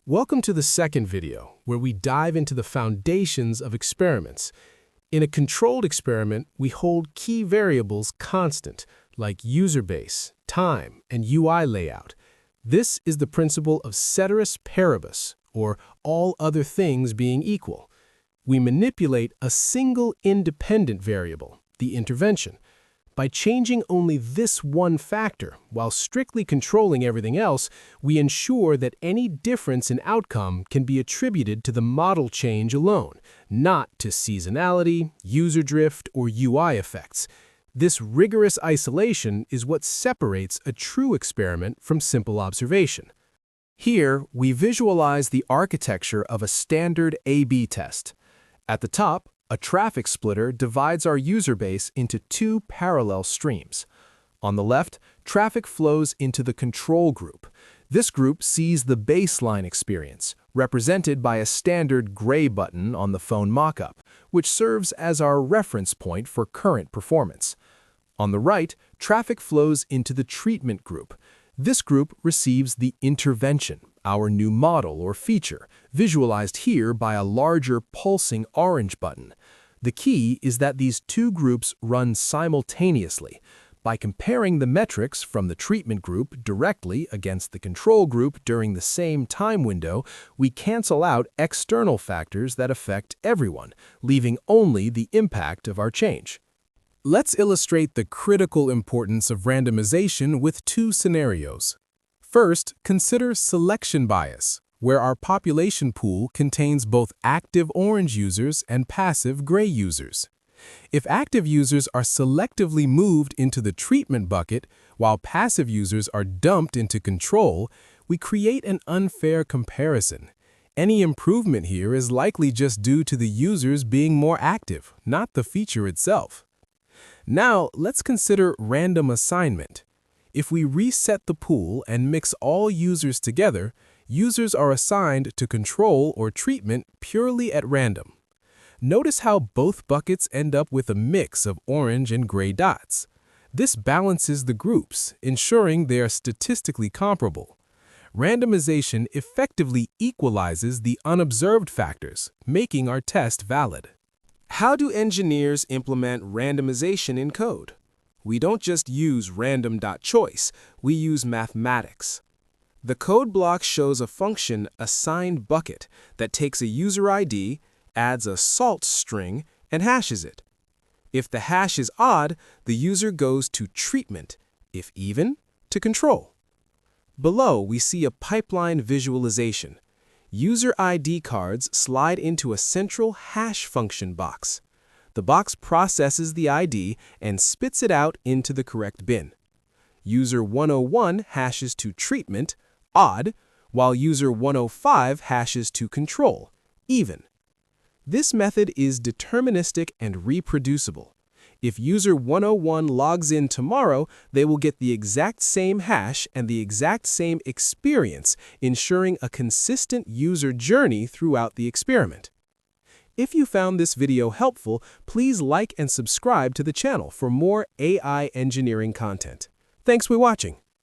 Welcome to the second video, where we dive into the foundations of experiments. In a controlled experiment, we hold key variables constant, like user base, time, and UI layout. This is the principle of Ceteris Paribus, or all other things being equal. We manipulate a single independent variable, the intervention. By changing only this one factor, while strictly controlling everything else, we ensure that any difference in outcome can be attributed to the model change alone, not to seasonality, user drift, or UI effects. This rigorous isolation is what separates a true experiment from simple observation. Here, we visualize the architecture of a standard A/B test. At the top, a traffic splitter divides our user base into two parallel streams. On the left, traffic flows into the control group. This group sees the baseline experience, represented by a standard gray button on the phone mockup, which serves as our reference point for current performance. On the right, traffic flows into the treatment group. This group receives the intervention, our new model or feature, visualized here by a larger pulsing orange button. The key is that these two groups run simultaneously. By comparing the metrics from the treatment group directly against the control group during the same time window, we cancel out external factors that affect everyone, leaving only the impact of our change. Let's illustrate the critical importance of randomization with two scenarios. First, consider selection bias, where our population pool contains both active orange users and passive gray users. If active users are selectively moved into the treatment bucket, while passive users are dumped into control, we create an unfair comparison. Any improvement here is likely just due to the users being more active, not the feature itself. Now, let's consider random assignment. If we reset the pool and mix all users together, users are assigned to control or treatment purely at random. Notice how both buckets end up with a mix of orange and gray dots. This balances the groups, ensuring they are statistically comparable. Randomization effectively equalizes the unobserved factors, making our test valid. How do engineers implement randomization in code? We don't just use random.choice, we use mathematics. The code block shows a function assignedBucket that takes a user ID, adds a salt string, and hashes it. If the hash is odd, the user goes to treatment, if even, to control. Below, we see a pipeline visualization. User ID cards slide into a central hash function box. The box processes the ID and spits it out into the correct bin. User 101 hashes to treatment, odd, while user 105 hashes to control, even. This method is deterministic and reproducible. If user 101 logs in tomorrow, they will get the exact same hash and the exact same experience, ensuring a consistent user journey throughout the experiment. If you found this video helpful, please like and subscribe to the channel for more AI engineering content. Thanks for watching.